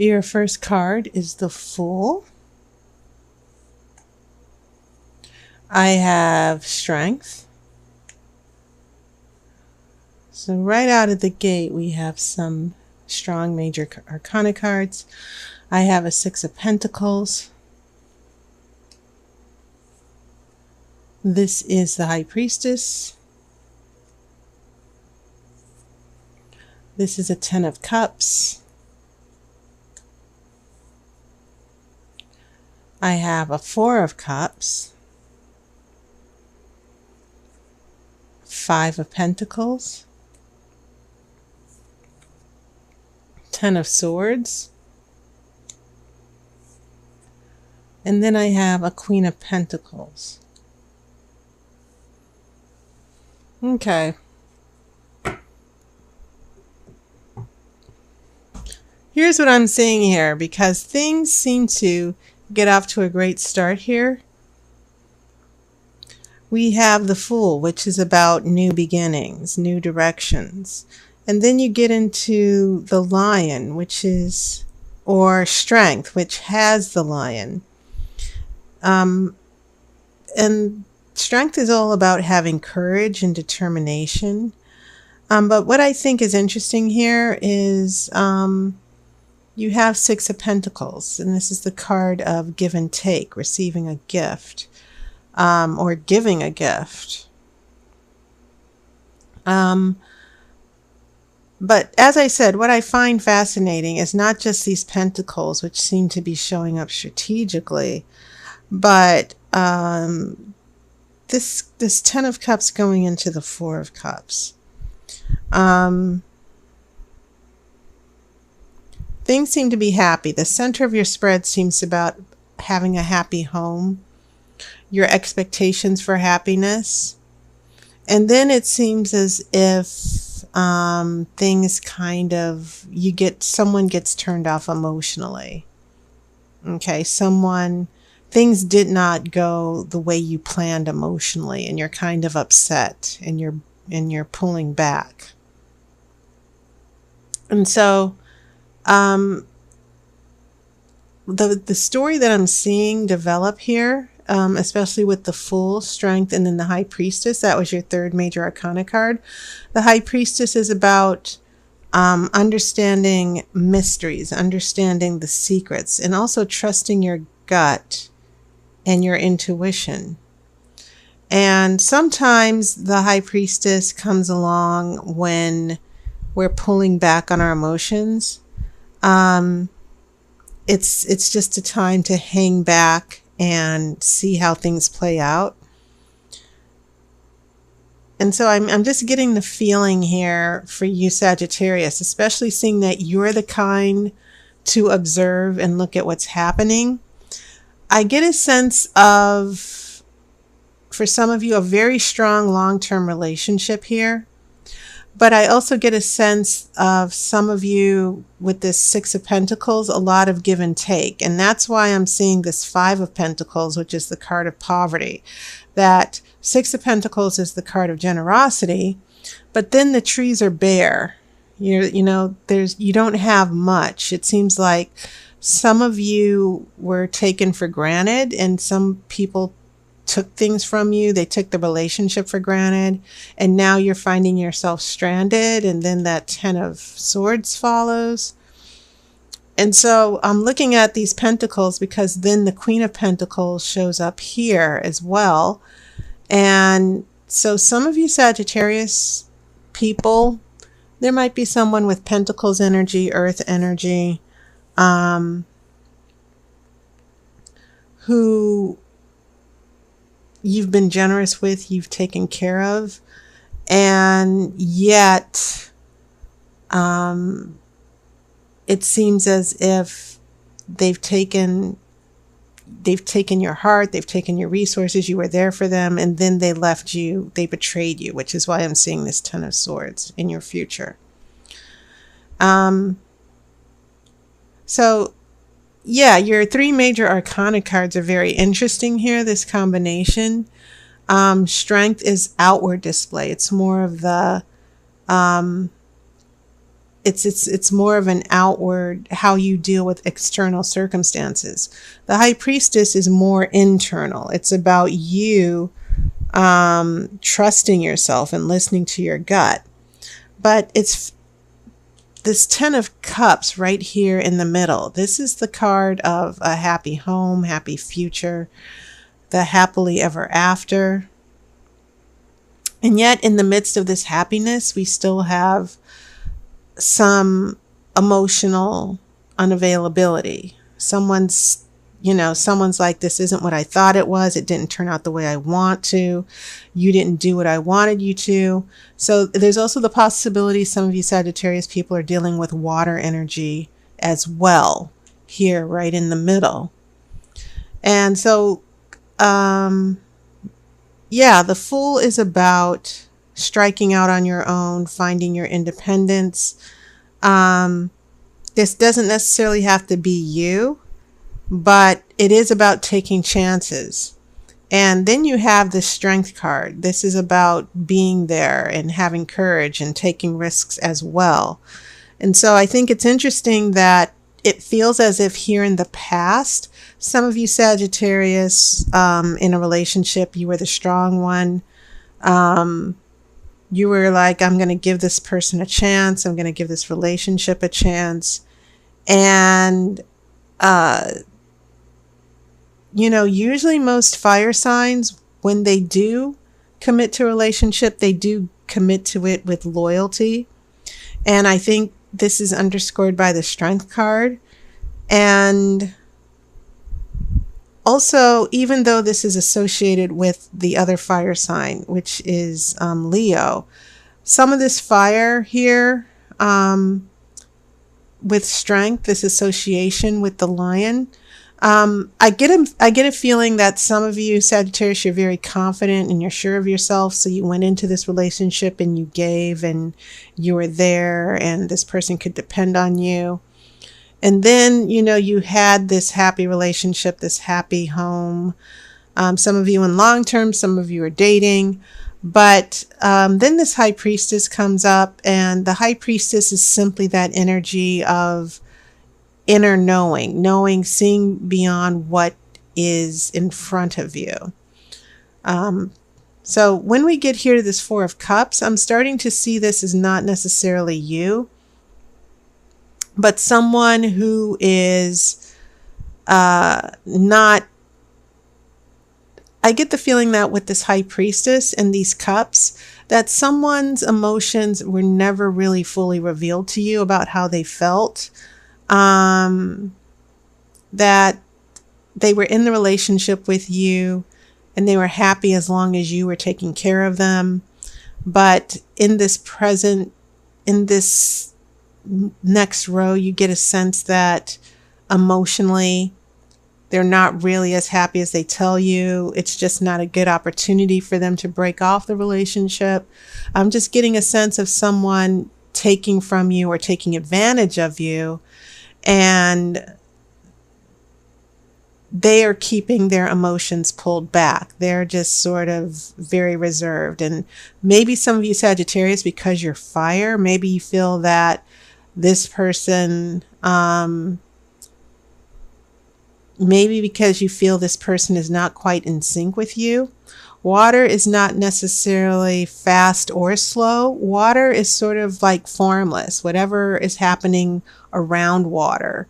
Your first card is the Fool. I have Strength. So right out of the gate, we have some strong major arcana cards. I have a Six of Pentacles. This is the High Priestess. This is a Ten of Cups. I have a Four of Cups. Five of Pentacles. Ten of Swords. And then I have a Queen of Pentacles. Okay. Here's what I'm seeing here, because things seem to get off to a great start here. We have the Fool, which is about new beginnings, new directions. And then you get into the Lion, which is, or Strength, which has the Lion. And Strength is all about having courage and determination. But what I think is interesting here is you have Six of Pentacles, and this is the card of give and take, receiving a gift, or giving a gift. But as I said, what I find fascinating is not just these pentacles, which seem to be showing up strategically, but this Ten of Cups going into the Four of Cups. Things seem to be happy. The center of your spread seems about having a happy home, your expectations for happiness. And then it seems as if things kind of, someone gets turned off emotionally. Okay, things did not go the way you planned emotionally, and you're kind of upset, and you're pulling back. And so the story that I'm seeing develop here, especially with the Fool, Strength, and then the High Priestess, that was your third major arcana card. The High Priestess is about understanding mysteries, understanding the secrets, and also trusting your gut and your intuition. And sometimes the High Priestess comes along when we're pulling back on our emotions. It's just a time to hang back and see how things play out. And so I'm just getting the feeling here for you, Sagittarius, especially seeing that you're the kind to observe and look at what's happening. I get a sense of, for some of you, a very strong long-term relationship here. But I also get a sense of some of you with this Six of Pentacles, a lot of give and take. And that's why I'm seeing this Five of Pentacles, which is the card of poverty. That Six of Pentacles is the card of generosity, but then the trees are bare. You don't have much. It seems like some of you were taken for granted, and some people took things from you. They took the relationship for granted, and now you're finding yourself stranded, and then that Ten of Swords follows. And so I'm looking at these pentacles because then the Queen of Pentacles shows up here as well. And so some of you Sagittarius people, there might be someone with Pentacles energy, Earth energy, who you've been generous with, you've taken care of, and yet it seems as if they've taken your heart, they've taken your resources, you were there for them, and then they left you, they betrayed you, which is why I'm seeing this Ten of Swords in your future. So yeah, your three major arcana cards are very interesting here, this combination. Strength is outward display. It's more of the it's more of an outward, how you deal with external circumstances. The High Priestess is more internal. It's about you trusting yourself and listening to your gut. But it's this 10 of Cups right here in the middle. This is the card of a happy home, happy future, the happily ever after. And yet in the midst of this happiness, we still have some emotional unavailability. Someone's like, this isn't what I thought it was. It didn't turn out the way I want to. You didn't do what I wanted you to. So there's also the possibility some of you Sagittarius people are dealing with water energy as well, here right in the middle. And so, yeah, the Fool is about striking out on your own, finding your independence. This doesn't necessarily have to be you, but it is about taking chances. And then you have the Strength card. This is about being there and having courage and taking risks as well. And so I think it's interesting that it feels as if here in the past, some of you Sagittarius in a relationship, you were the strong one. You were like, I'm going to give this person a chance. I'm going to give this relationship a chance. And, usually most fire signs, when they do commit to a relationship, they do commit to it with loyalty. And I think this is underscored by the Strength card. And also, even though this is associated with the other fire sign, which is Leo, some of this fire here with Strength, this association with the Lion, I get a feeling that some of you Sagittarius, you're very confident and you're sure of yourself. So you went into this relationship and you gave and you were there and this person could depend on you. And then, you had this happy relationship, this happy home. Some of you in long term, some of you are dating. But then this High Priestess comes up, and the High Priestess is simply that energy of inner knowing, seeing beyond what is in front of you. So when we get here to this Four of Cups, I'm starting to see this as not necessarily you, but someone who is not. I get the feeling that with this High Priestess and these cups, that someone's emotions were never really fully revealed to you about how they felt. That they were in the relationship with you and they were happy as long as you were taking care of them. But in this next row, you get a sense that emotionally, they're not really as happy as they tell you. It's just not a good opportunity for them to break off the relationship. I'm just getting a sense of someone taking from you or taking advantage of you, and they are keeping their emotions pulled back. They're just sort of very reserved. And maybe some of you Sagittarius, because you're fire, maybe you feel that this person, maybe because you feel this person is not quite in sync with you. Water is not necessarily fast or slow. Water is sort of like formless. Whatever is happening around water,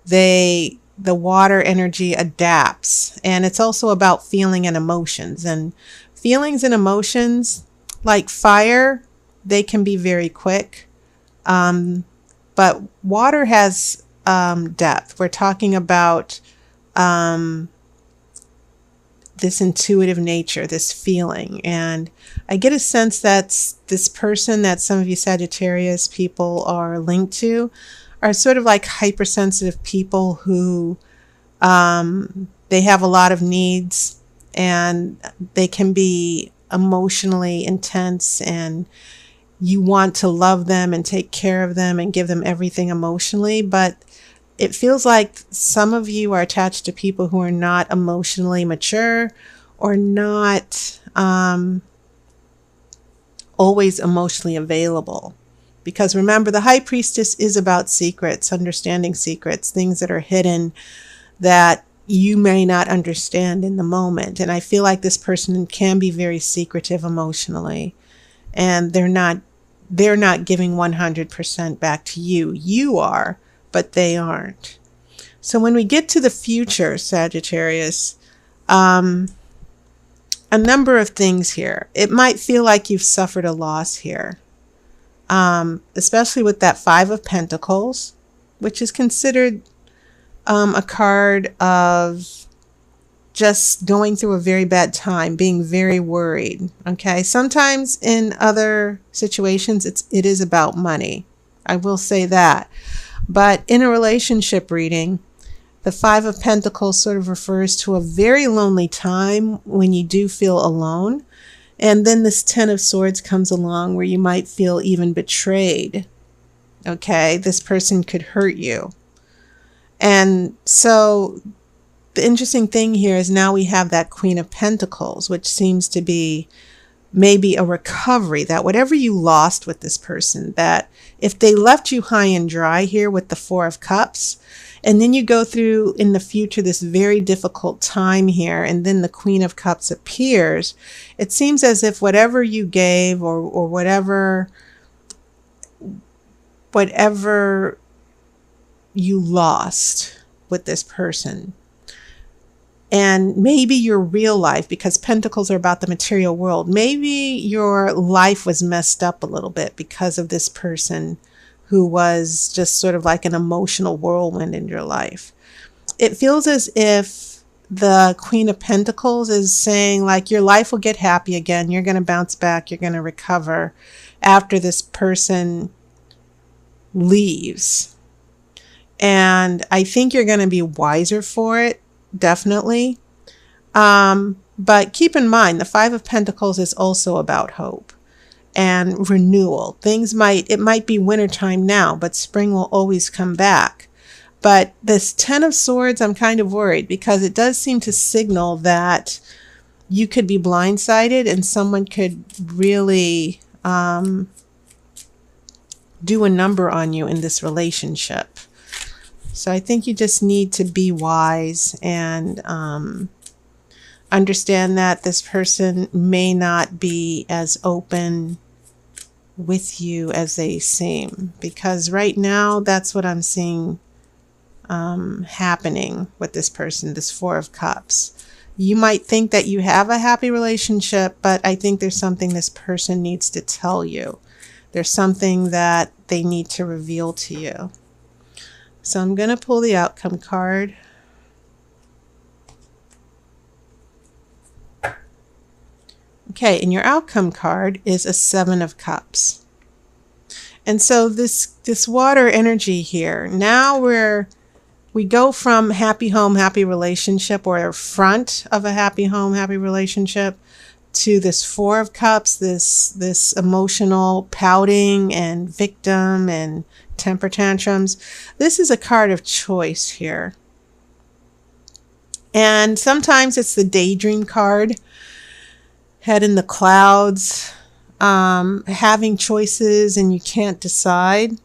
the water energy adapts. And it's also about feeling and emotions. And feelings and emotions, like fire, they can be very quick. But water has depth. We're talking about this intuitive nature, this feeling. And I get a sense that this person that some of you Sagittarius people are linked to are sort of like hypersensitive people who they have a lot of needs and they can be emotionally intense, and you want to love them and take care of them and give them everything emotionally. But it feels like some of you are attached to people who are not emotionally mature or not always emotionally available, Because remember, the High Priestess is about secrets, understanding secrets, things that are hidden that you may not understand in the moment. And I feel like this person can be very secretive emotionally, and they're not giving 100% back to you. You are, but they aren't. So when we get to the future, Sagittarius, a number of things here. It might feel like you've suffered a loss here, especially with that Five of Pentacles, which is considered a card of just going through a very bad time, being very worried. Okay, sometimes in other situations it is about money. I will say that. But in a relationship reading, the Five of Pentacles sort of refers to a very lonely time when you do feel alone. And then this Ten of Swords comes along where you might feel even betrayed. Okay, this person could hurt you. And so the interesting thing here is now we have that Queen of Pentacles, which seems to be maybe a recovery, that whatever you lost with this person, that if they left you high and dry here with the Four of Cups, and then you go through in the future this very difficult time here, and then the Queen of Cups appears, it seems as if whatever you gave or whatever you lost with this person, and maybe your real life, because Pentacles are about the material world, maybe your life was messed up a little bit because of this person who was just sort of like an emotional whirlwind in your life. It feels as if the Queen of Pentacles is saying, like, your life will get happy again. You're going to bounce back. You're going to recover after this person leaves. And I think you're going to be wiser for it, definitely. But keep in mind, the Five of Pentacles is also about hope and renewal. It might be wintertime now, but spring will always come back. But this Ten of Swords, I'm kind of worried, because it does seem to signal that you could be blindsided and someone could really do a number on you in this relationship. So I think you just need to be wise and understand that this person may not be as open with you as they seem, because right now that's what I'm seeing happening with this person, this Four of Cups. You might think that you have a happy relationship, but I think there's something this person needs to tell you. There's something that they need to reveal to you. So I'm going to pull the outcome card. Okay, and your outcome card is a Seven of Cups. And so this water energy here, now we go from happy home, happy relationship, or front of a happy home, happy relationship, to this Four of Cups, this emotional pouting and victim and temper tantrums. This is a card of choice here. And sometimes it's the daydream card, head in the clouds, having choices and you can't decide.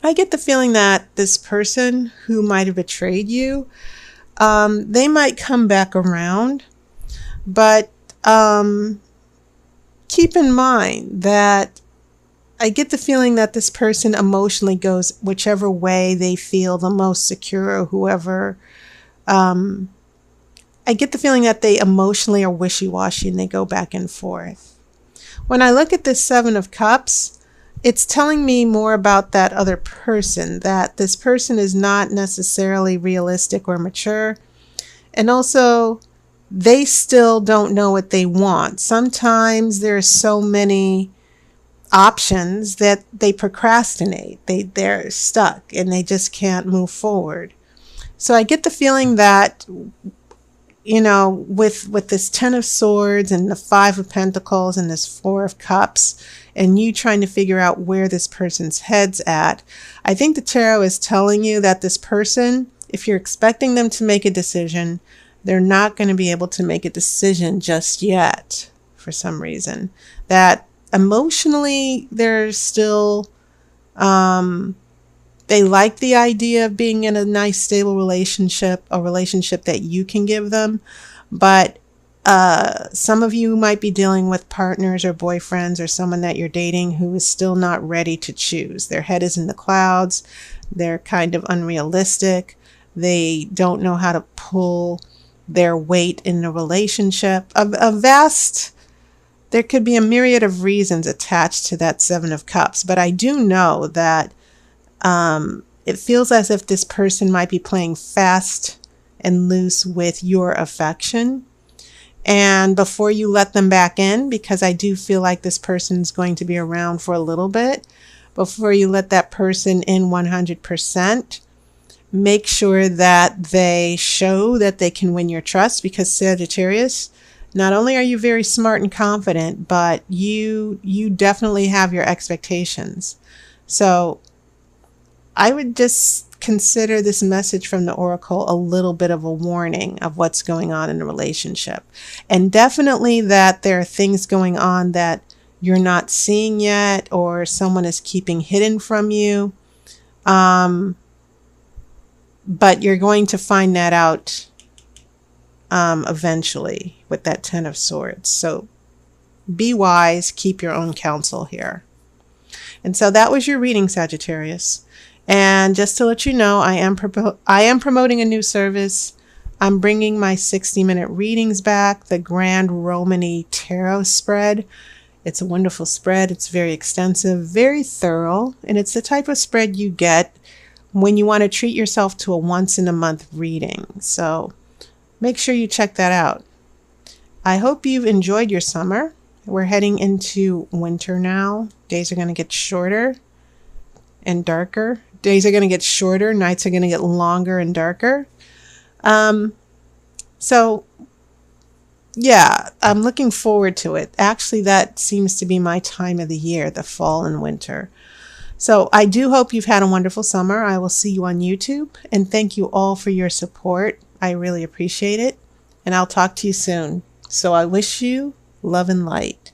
I get the feeling that this person who might have betrayed you, they might come back around, but keep in mind that I get the feeling that this person emotionally goes whichever way they feel the most secure, or whoever. I get the feeling that they emotionally are wishy-washy and they go back and forth. When I look at this Seven of Cups, it's telling me more about that other person, that this person is not necessarily realistic or mature. And also, they still don't know what they want. Sometimes there are so many options that they procrastinate. They're stuck and they just can't move forward. So I get the feeling that, you know, with this Ten of Swords and the Five of Pentacles and this Four of Cups, and you trying to figure out where this person's head's at, I think the tarot is telling you that this person, if you're expecting them to make a decision, they're not going to be able to make a decision just yet for some reason. That emotionally, they're still, they like the idea of being in a nice, stable relationship, a relationship that you can give them. But some of you might be dealing with partners or boyfriends or someone that you're dating who is still not ready to choose. Their head is in the clouds. They're kind of unrealistic. They don't know how to pull their weight in a relationship. There could be a myriad of reasons attached to that Seven of Cups. But I do know that it feels as if this person might be playing fast and loose with your affection. And before you let them back in, because I do feel like this person's going to be around for a little bit, before you let that person in 100%, make sure that they show that they can win your trust, because Sagittarius, not only are you very smart and confident, but you definitely have your expectations. So I would just consider this message from the Oracle a little bit of a warning of what's going on in a relationship. And definitely that there are things going on that you're not seeing yet, or someone is keeping hidden from you. But you're going to find that out eventually with that Ten of Swords. So be wise, keep your own counsel here. And so that was your reading, Sagittarius. And just to let you know, I am promoting a new service. I'm bringing my 60-minute readings back, the Grand Romany Tarot spread. It's a wonderful spread. It's very extensive, very thorough, and it's the type of spread you get when you want to treat yourself to a once-in-a-month reading. So make sure you check that out. I hope you've enjoyed your summer. We're heading into winter now. Days are going to get shorter and darker. Days are going to get shorter. Nights are going to get longer and darker. So, yeah, I'm looking forward to it. Actually, that seems to be my time of the year, the fall and winter. So I do hope you've had a wonderful summer. I will see you on YouTube. And thank you all for your support. I really appreciate it. And I'll talk to you soon. So I wish you love and light.